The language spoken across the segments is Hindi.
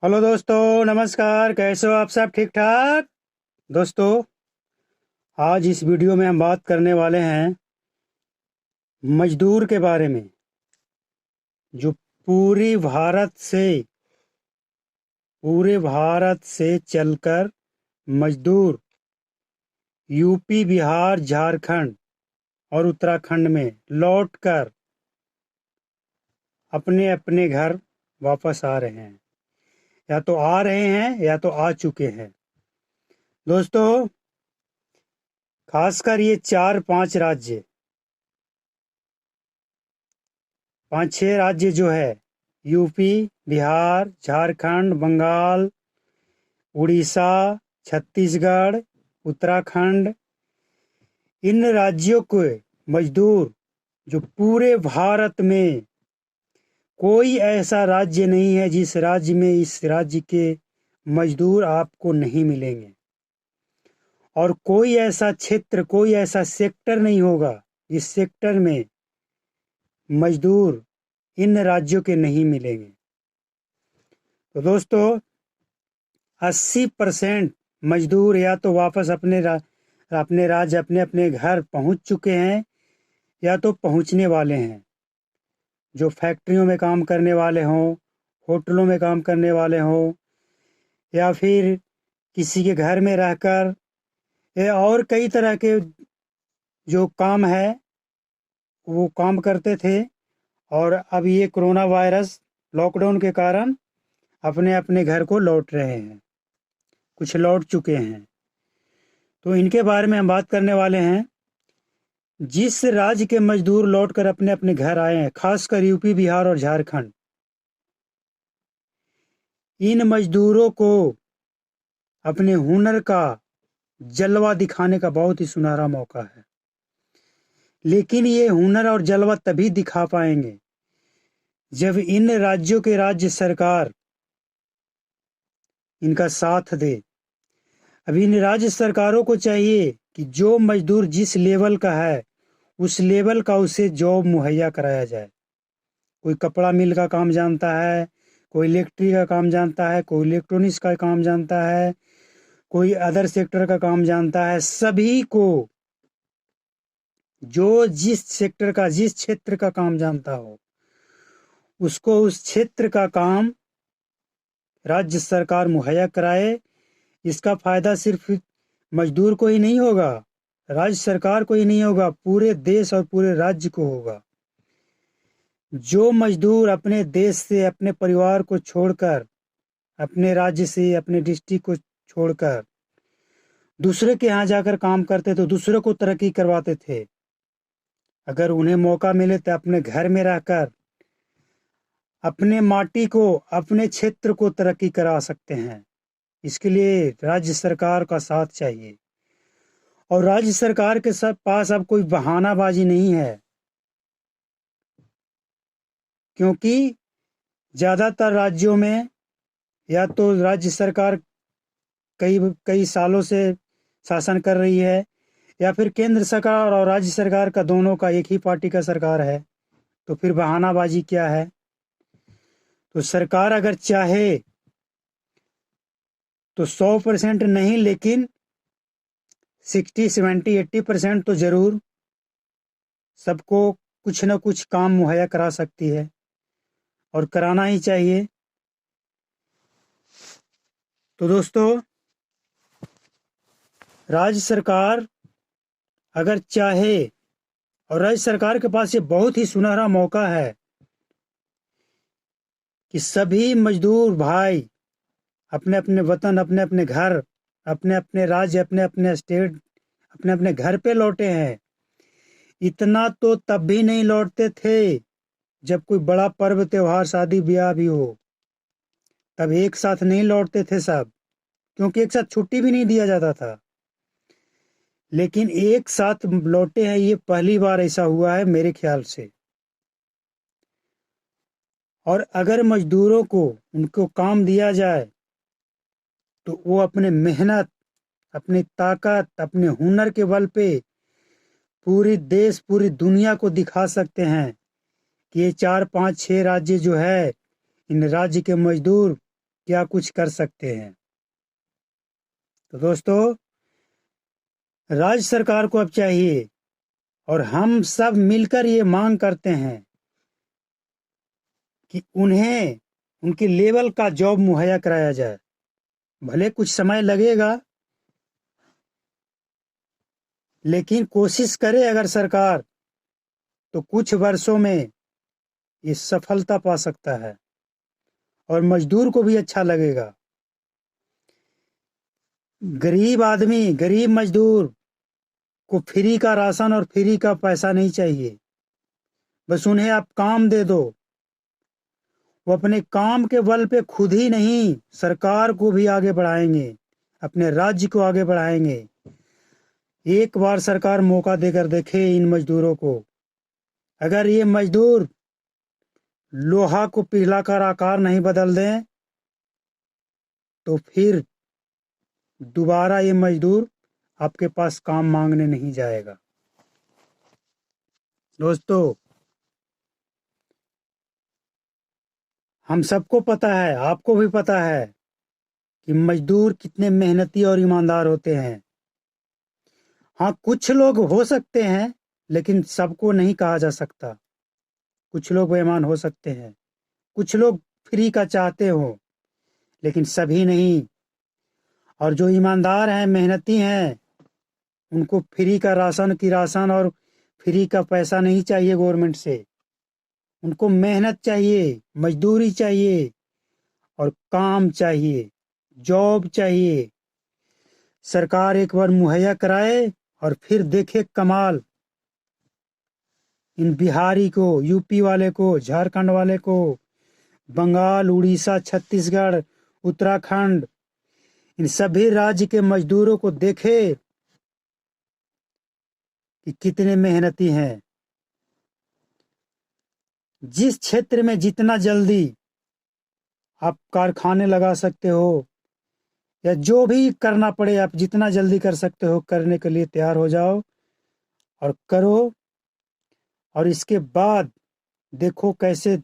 हेलो दोस्तों, नमस्कार। कैसे हो आप सब? ठीक ठाक दोस्तों। आज इस वीडियो में हम बात करने वाले हैं मजदूर के बारे में, जो पूरे भारत से चलकर मजदूर यूपी, बिहार, झारखंड और उत्तराखंड में लौटकर अपने अपने घर वापस आ रहे हैं, या तो आ रहे हैं या तो आ चुके हैं। दोस्तों, खासकर ये 5-6 राज्य जो है, यूपी, बिहार, झारखंड, बंगाल, उड़ीसा, छत्तीसगढ़, उत्तराखंड, इन राज्यों के मजदूर, जो पूरे भारत में कोई ऐसा राज्य नहीं है जिस राज्य में इस राज्य के मजदूर आपको नहीं मिलेंगे, और कोई ऐसा क्षेत्र, कोई ऐसा सेक्टर नहीं होगा जिस सेक्टर में मजदूर इन राज्यों के नहीं मिलेंगे। तो दोस्तों, 80% मजदूर या तो वापस अपने राज्य, अपने अपने घर पहुंच चुके हैं, या तो पहुंचने वाले हैं। जो फैक्ट्रियों में काम करने वाले हों, होटलों में काम करने वाले हों, या फिर किसी के घर में रहकर, या और कई तरह के जो काम है वो काम करते थे, और अब ये कोरोना वायरस लॉकडाउन के कारण अपने अपने घर को लौट रहे हैं, कुछ लौट चुके हैं। तो इनके बारे में हम बात करने वाले हैं। जिस राज्य के मजदूर लौटकर अपने अपने घर आए हैं, खासकर यूपी, बिहार और झारखंड, इन मजदूरों को अपने हुनर का जलवा दिखाने का बहुत ही सुनहरा मौका है। लेकिन ये हुनर और जलवा तभी दिखा पाएंगे जब इन राज्यों के राज्य सरकार इनका साथ दे। अभी इन राज्य सरकारों को चाहिए कि जो मजदूर जिस लेवल का है, उस लेवल का उसे जॉब मुहैया कराया जाए। कोई कपड़ा मिल का काम जानता है, कोई इलेक्ट्रिक का काम जानता है, कोई इलेक्ट्रॉनिक्स का काम जानता है, कोई अदर सेक्टर का काम जानता है। सभी को जो जिस सेक्टर का, जिस क्षेत्र का काम जानता हो, उसको उस क्षेत्र का काम राज्य सरकार मुहैया कराए। इसका फायदा सिर्फ मजदूर को ही नहीं होगा, राज्य सरकार को ही नहीं होगा, पूरे देश और पूरे राज्य को होगा। जो मजदूर अपने देश से, अपने परिवार को छोड़कर, अपने राज्य से, अपने डिस्ट्रिक्ट को छोड़कर दूसरे के यहाँ जाकर काम करते तो दूसरे को तरक्की करवाते थे। अगर उन्हें मौका मिले तो अपने घर में रहकर अपने माटी को, अपने क्षेत्र को तरक्की करा सकते हैं। इसके लिए राज्य सरकार का साथ चाहिए, और राज्य सरकार के सब पास अब कोई बहानाबाजी नहीं है, क्योंकि ज़्यादातर राज्यों में या तो राज्य सरकार कई कई सालों से शासन कर रही है, या फिर केंद्र सरकार और राज्य सरकार का दोनों का एक ही पार्टी का सरकार है। तो फिर बहानाबाजी क्या है? तो सरकार अगर चाहे तो 100% नहीं, लेकिन 60, 70, 80% तो जरूर सबको कुछ न कुछ काम मुहैया करा सकती है, और कराना ही चाहिए। तो दोस्तों, राज्य सरकार अगर चाहे, और राज्य सरकार के पास ये बहुत ही सुनहरा मौका है कि सभी मजदूर भाई अपने अपने वतन, अपने अपने घर, अपने अपने राज्य, अपने अपने स्टेट, अपने अपने घर पे लौटे हैं। इतना तो तब भी नहीं लौटते थे जब कोई बड़ा पर्व, त्योहार, शादी ब्याह भी हो, तब एक साथ नहीं लौटते थे सब, क्योंकि एक साथ छुट्टी भी नहीं दिया जाता था। लेकिन एक साथ लौटे हैं, ये पहली बार ऐसा हुआ है मेरे ख्याल से। और अगर मजदूरों को उनको काम दिया जाए तो वो अपने मेहनत, अपनी ताकत, अपने हुनर के बल पे पूरी देश, पूरी दुनिया को दिखा सकते हैं कि ये 4, 5, 6 राज्य जो है, इन राज्य के मजदूर क्या कुछ कर सकते हैं। तो दोस्तों, राज्य सरकार को अब चाहिए और हम सब मिलकर ये मांग करते हैं कि उन्हें उनके लेवल का जॉब मुहैया कराया जाए। भले कुछ समय लगेगा, लेकिन कोशिश करे अगर सरकार, तो कुछ वर्षों में ये सफलता पा सकता है और मजदूर को भी अच्छा लगेगा। गरीब आदमी, गरीब मजदूर को फ्री का राशन और फ्री का पैसा नहीं चाहिए। बस उन्हें आप काम दे दो। वो अपने काम के बल पे खुद ही नहीं, सरकार को भी आगे बढ़ाएंगे, अपने राज्य को आगे बढ़ाएंगे। एक बार सरकार मौका देकर देखे इन मजदूरों को। अगर ये मजदूर लोहा को पिघलाकर आकार नहीं बदल दें, तो फिर दोबारा ये मजदूर आपके पास काम मांगने नहीं जाएगा। दोस्तों, हम सबको पता है, आपको भी पता है कि मजदूर कितने मेहनती और ईमानदार होते हैं। हाँ, कुछ लोग हो सकते हैं, लेकिन सबको नहीं कहा जा सकता। कुछ लोग बेईमान हो सकते हैं, कुछ लोग फ्री का चाहते हो, लेकिन सभी नहीं। और जो ईमानदार हैं, मेहनती हैं, उनको फ्री का राशन और फ्री का पैसा नहीं चाहिए गवर्नमेंट से। उनको मेहनत चाहिए, मजदूरी चाहिए और काम चाहिए, जॉब चाहिए। सरकार एक बार मुहैया कराए और फिर देखे कमाल। इन बिहारी को, यूपी वाले को, झारखंड वाले को, बंगाल, उड़ीसा, छत्तीसगढ़, उत्तराखंड, इन सभी राज्य के मजदूरों को देखे कि कितने मेहनती हैं। जिस क्षेत्र में जितना जल्दी आप कारखाने लगा सकते हो या जो भी करना पड़े, आप जितना जल्दी कर सकते हो करने के लिए तैयार हो जाओ और करो। और इसके बाद देखो कैसे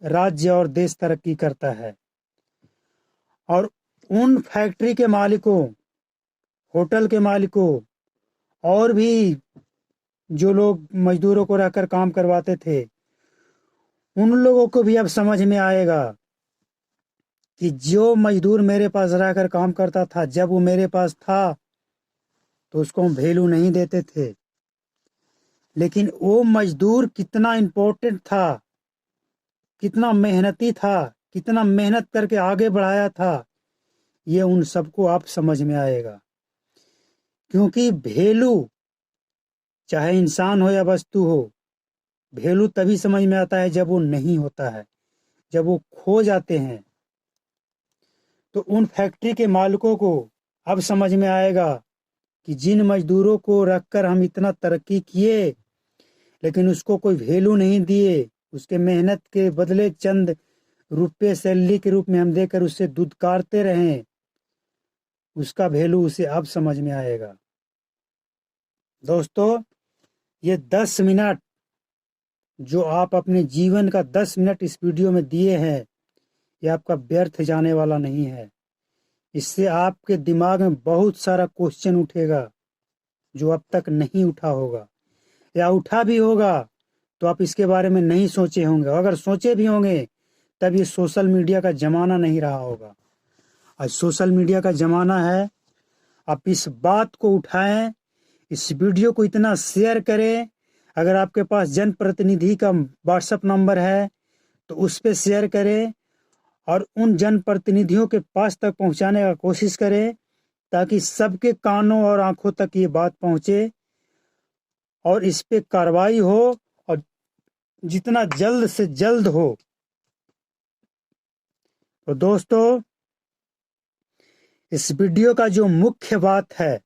राज्य और देश तरक्की करता है। और उन फैक्ट्री के मालिकों, होटल के मालिकों और भी जो लोग मजदूरों को रखकर काम करवाते थे, उन लोगों को भी अब समझ में आएगा कि जो मजदूर मेरे पास रहकर काम करता था, जब वो मेरे पास था तो उसको हम वैल्यू नहीं देते थे, लेकिन वो मजदूर कितना इम्पोर्टेंट था, कितना मेहनती था, कितना मेहनत करके आगे बढ़ाया था, ये उन सबको आप समझ में आएगा। क्योंकि वैल्यू, चाहे इंसान हो या वस्तु हो, वैल्यू तभी समझ में आता है जब वो नहीं होता है, जब वो खो जाते हैं। तो उन फैक्ट्री के मालिकों को अब समझ में आएगा कि जिन मजदूरों को रखकर हम इतना तरक्की किए, लेकिन उसको कोई वैल्यू नहीं दिए, उसके मेहनत के बदले चंद रुपये सैलरी के रूप में हम देकर उससे दुत्कारते रहें, उसका वैल्यू उसे अब समझ में आएगा। दोस्तों, ये 10 मिनट जो आप अपने जीवन का 10 मिनट इस वीडियो में दिए हैं, ये आपका व्यर्थ जाने वाला नहीं है। इससे आपके दिमाग में बहुत सारा क्वेश्चन उठेगा जो अब तक नहीं उठा होगा, या उठा भी होगा तो आप इसके बारे में नहीं सोचे होंगे। अगर सोचे भी होंगे तब ये सोशल मीडिया का ज़माना नहीं रहा होगा। आज सोशल मीडिया का ज़माना है। आप इस बात को उठाएं, इस वीडियो को इतना शेयर करें। अगर आपके पास जनप्रतिनिधि का व्हाट्सएप नंबर है तो उस पर शेयर करें और उन जनप्रतिनिधियों के पास तक पहुंचाने का कोशिश करें, ताकि सबके कानों और आंखों तक ये बात पहुंचे और इस पे कार्रवाई हो, और जितना जल्द से जल्द हो। तो दोस्तों, इस वीडियो का जो मुख्य बात है,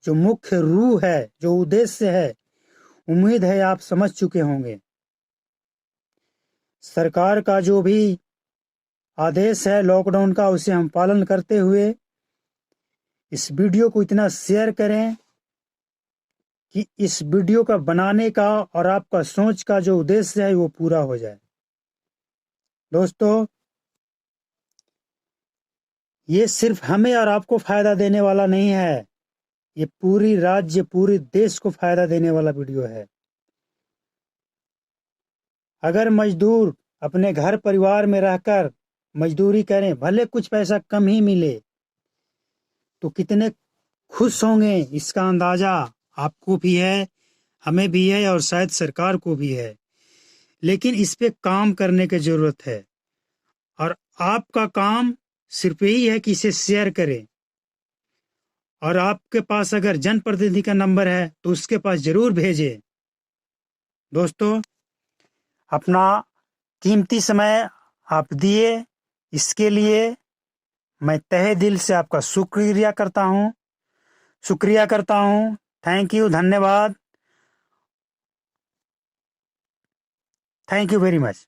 जो मुख्य रूह है, जो उद्देश्य है, उम्मीद है आप समझ चुके होंगे। सरकार का जो भी आदेश है लॉकडाउन का, उसे हम पालन करते हुए इस वीडियो को इतना शेयर करें कि इस वीडियो का बनाने का और आपका सोच का जो उद्देश्य है वो पूरा हो जाए। दोस्तों, ये सिर्फ हमें और आपको फायदा देने वाला नहीं है, ये पूरी राज्य पूरे देश को फायदा देने वाला वीडियो है। अगर मजदूर अपने घर परिवार में रहकर मजदूरी करें, भले कुछ पैसा कम ही मिले, तो कितने खुश होंगे, इसका अंदाजा आपको भी है, हमें भी है और शायद सरकार को भी है। लेकिन इस पे काम करने की जरूरत है और आपका काम सिर्फ यही है कि इसे शेयर करें। और आपके पास अगर जनप्रतिनिधि का नंबर है तो उसके पास जरूर भेजें। दोस्तों, अपना कीमती समय आप दिए, इसके लिए मैं तहे दिल से आपका शुक्रिया करता हूँ। थैंक यू, धन्यवाद। Thank you very much.